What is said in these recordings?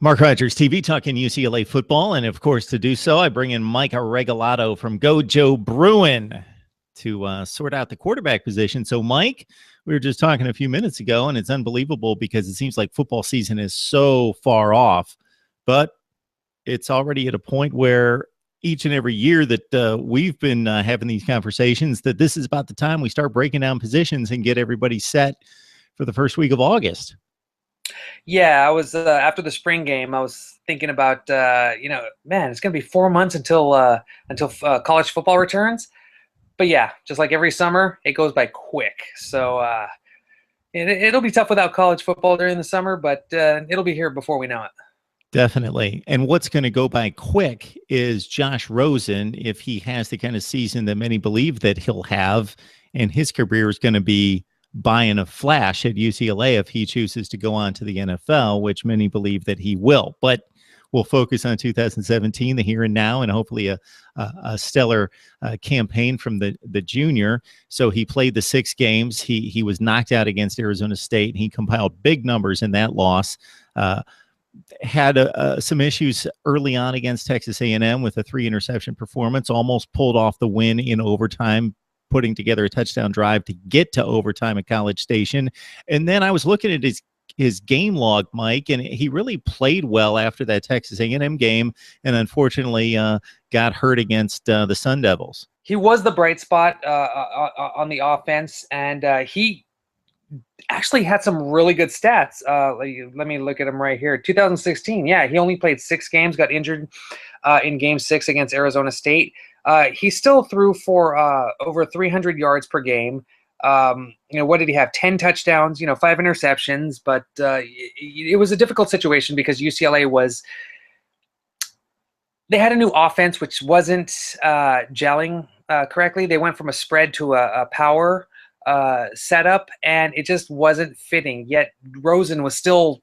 Mark Rogers, TV talking UCLA football. And of course, to do so, I bring in Mike Regalato from Gojo Bruin to sort out the quarterback position. So, Mike, we were just talking a few minutes ago, and it's unbelievable because it seems like football season is so far off, but it's already at a point where each and every year that we've been having these conversations, that this is about the time we start breaking down positions and get everybody set for the first week of August. Yeah, I was after the spring game. I was thinking about man, it's gonna be 4 months until college football returns. But yeah, just like every summer, it goes by quick. So it'll be tough without college football during the summer, but it'll be here before we know it. Definitely. And what's going to go by quick is Josh Rosen, if he has the kind of season that many believe that he'll have, and his career is going to be by in a flash at UCLA if he chooses to go on to the NFL, which many believe that he will. But we'll focus on 2017, the here and now, and hopefully a stellar campaign from the junior. So he played the 6 games. He was knocked out against Arizona State. He compiled big numbers in that loss. Had some issues early on against Texas A&M with a 3-interception performance, almost pulled off the win in overtime, putting together a touchdown drive to get to overtime at College Station. And then I was looking at his game log, Mike, and he really played well after that Texas A&M game, and unfortunately got hurt against the Sun Devils. He was the bright spot on the offense, and he actually had some really good stats. Let me look at him right here. 2016, yeah, he only played 6 games, got injured in Game 6 against Arizona State. He still threw for over 300 yards per game. What did he have? 10 touchdowns, 5 interceptions, but it was a difficult situation because UCLA they had a new offense which wasn't gelling correctly. They went from a spread to a power setup, and it just wasn't fitting. Yet Rosen was still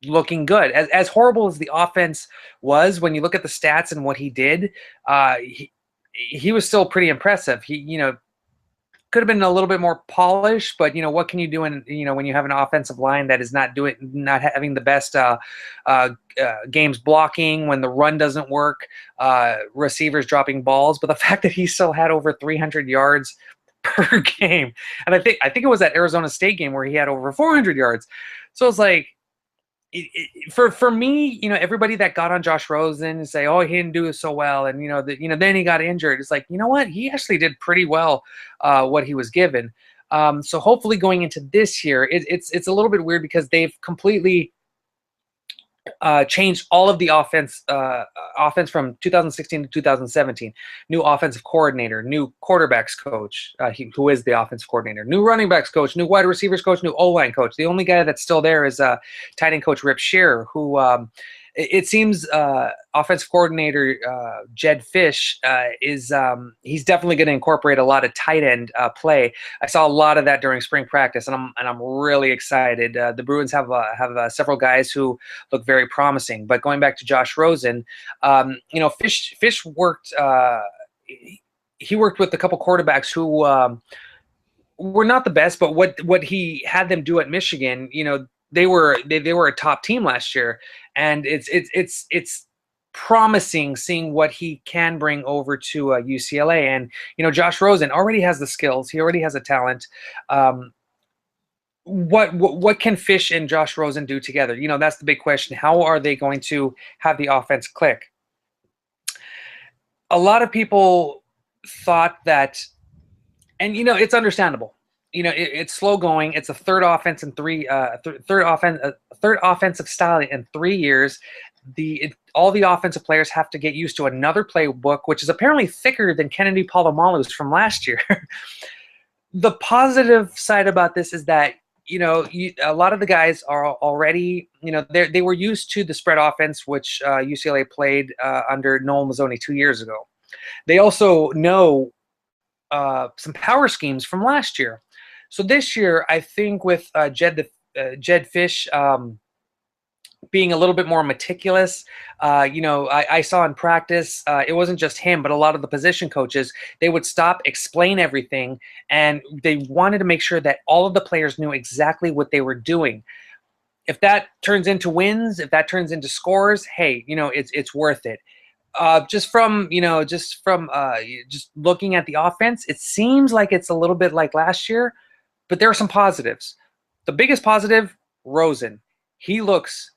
looking good. As horrible as the offense was, when you look at the stats and what he did, he was still pretty impressive. He, could have been a little bit more polished, but what can you do when you have an offensive line that is not having the best games blocking, when the run doesn't work, receivers dropping balls. But the fact that he still had over 300 yards per game, and I think it was that Arizona State game where he had over 400 yards. So it's like, for me, everybody that got on Josh Rosen and say, oh, he didn't do so well, and then he got injured. It's like, what? He actually did pretty well what he was given. So hopefully going into this year, it's a little bit weird because they've completely changed all of the offense from 2016 to 2017. New offensive coordinator, new quarterbacks coach, who is the offensive coordinator, new running backs coach, new wide receivers coach, new O-line coach. The only guy that's still there is tight end coach Rip Scherer, who it seems offensive coordinator Jed Fish he's definitely going to incorporate a lot of tight end play. I saw a lot of that during spring practice, and I'm really excited. The Bruins have several guys who look very promising. But going back to Josh Rosen, Fish worked. He worked with a couple quarterbacks who were not the best, but what he had them do at Michigan, they were a top team last year, and it's promising seeing what he can bring over to UCLA. And Josh Rosen already has the skills, he already has a talent. What can Fish and Josh Rosen do together? That's the big question. How are they going to have the offense click? A lot of people thought that, and it's understandable. It's slow going. It's a third offensive style in 3 years. All the offensive players have to get used to another playbook, which is apparently thicker than Kennedy Palomalu's from last year. The positive side about this is that a lot of the guys are already they were used to the spread offense, which UCLA played under Noel Mazzoni 2 years ago. They also know some power schemes from last year. So this year, I think with Jed Fish being a little bit more meticulous, I saw in practice, it wasn't just him, but a lot of the position coaches, they would stop, explain everything, and they wanted to make sure that all of the players knew exactly what they were doing. if that turns into wins, if that turns into scores, hey, it's worth it. Just from just looking at the offense, it seems like it's a little bit like last year, but there are some positives. The biggest positive, Rosen. He looks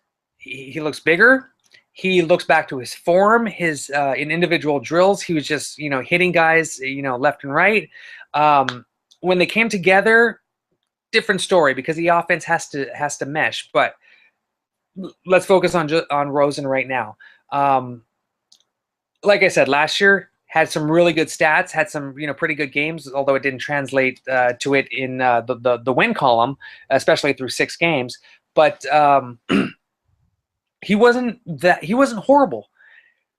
bigger. He looks back to his form. His in individual drills, he was just hitting guys left and right. When they came together, different story because the offense has to mesh. But let's focus on Rosen right now. Like I said, last year had some really good stats, had some pretty good games, although it didn't translate to it in the win column, especially through 6 games. But he wasn't horrible.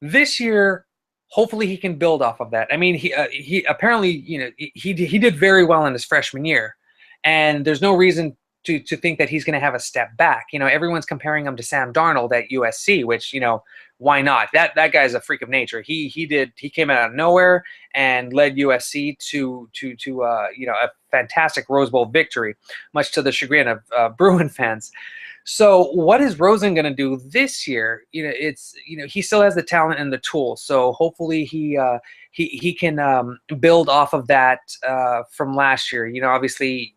This year, hopefully he can build off of that. I mean, he apparently he did very well in his freshman year, and there's no reason to think that he's going to have a step back. Everyone's comparing him to Sam Darnold at USC, which why not? That guy's a freak of nature. He came out of nowhere and led USC to a fantastic Rose Bowl victory, much to the chagrin of Bruin fans. So what is Rosen going to do this year? He still has the talent and the tools. So hopefully he can build off of that from last year. Obviously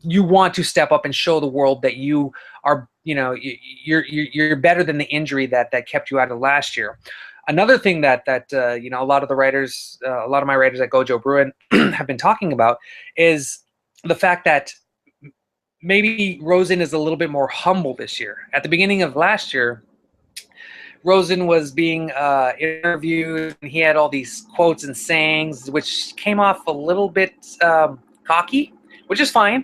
you want to step up and show the world that you are, you're better than the injury that kept you out of last year. Another thing that a lot of the writers, a lot of my writers at Gojo Bruin have been talking about is the fact that maybe Rosen is a little bit more humble this year. At the beginning of last year, Rosen was being interviewed, and he had all these quotes and sayings, which came off a little bit cocky, which is fine.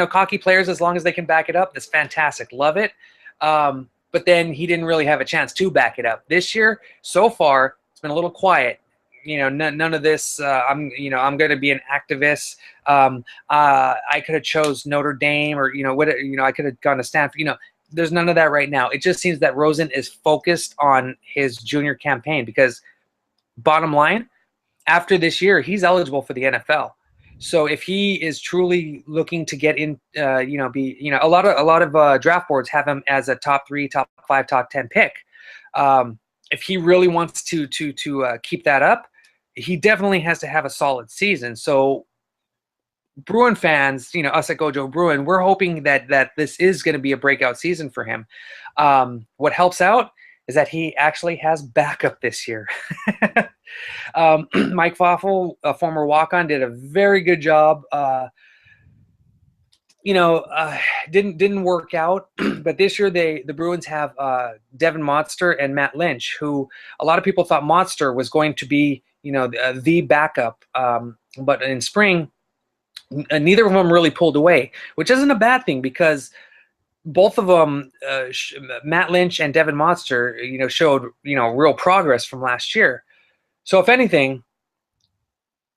Cocky players, as long as they can back it up, that's fantastic. Love it. But then he didn't really have a chance to back it up. This year, so far, it's been a little quiet. None of this. I'm going to be an activist. I could have chose Notre Dame, or I could have gone to Stanford. There's none of that right now. It just seems that Rosen is focused on his junior campaign because, bottom line, after this year, he's eligible for the NFL. So if he is truly looking to get in, a lot of draft boards have him as a top 3, top 5, top 10 pick. If he really wants to keep that up, he definitely has to have a solid season. So Bruin fans, us at Gojo Bruin, we're hoping that this is going to be a breakout season for him. What helps out is that he actually has backup this year. Mike Foffel, a former walk-on, did a very good job. Didn't work out, but this year the Bruins have Devon Modster and Matt Lynch, who a lot of people thought Modster was going to be the backup, but in spring neither of them really pulled away, which isn't a bad thing because both of them, Matt Lynch and Devon Modster, showed real progress from last year. So if anything,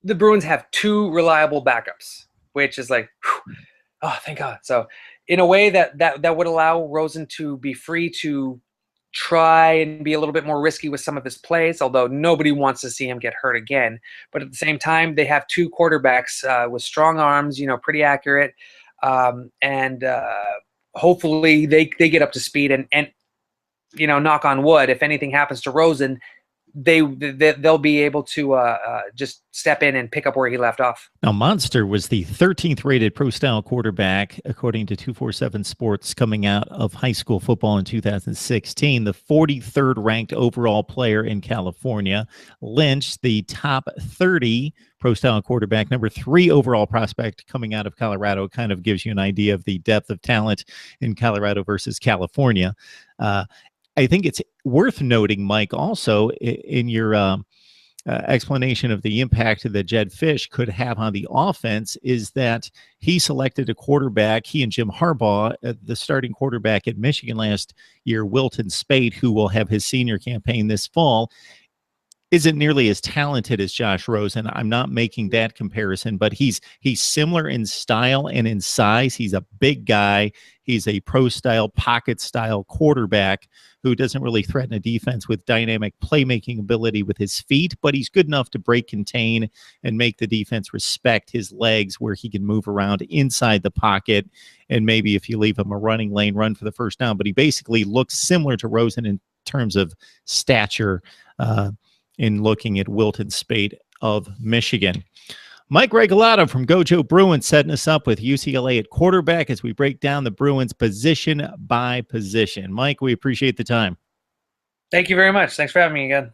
the Bruins have 2 reliable backups, which is like, whew, oh, thank God. So in a way that would allow Rosen to be free to try and be a little bit more risky with some of his plays, although nobody wants to see him get hurt again. But at the same time, they have 2 quarterbacks with strong arms, pretty accurate, and hopefully they get up to speed and knock on wood, if anything happens to Rosen, they'll be able to just step in and pick up where he left off. Now, Modster was the 13th rated pro-style quarterback, according to 247 Sports, coming out of high school football in 2016, the 43rd ranked overall player in California. Lynch, the top 30 pro-style quarterback, number 3 overall prospect coming out of Colorado, kind of gives you an idea of the depth of talent in Colorado versus California. I think it's worth noting, Mike, also in your explanation of the impact that Jedd Fisch could have on the offense is that he selected a quarterback, he and Jim Harbaugh, the starting quarterback at Michigan last year, Wilton Speight, who will have his senior campaign this fall, isn't nearly as talented as Josh Rosen. I'm not making that comparison, but he's similar in style and in size. He's a big guy. He's a pro-style, pocket-style quarterback who doesn't really threaten a defense with dynamic playmaking ability with his feet, but he's good enough to break, contain, and make the defense respect his legs, where he can move around inside the pocket. And maybe if you leave him a running lane, run for the first down. But he basically looks similar to Rosen in terms of stature in looking at Wilton Speight of Michigan. Mike Regalado from Gojo Bruins setting us up with UCLA at quarterback as we break down the Bruins position by position. Mike, we appreciate the time. Thank you very much. Thanks for having me again.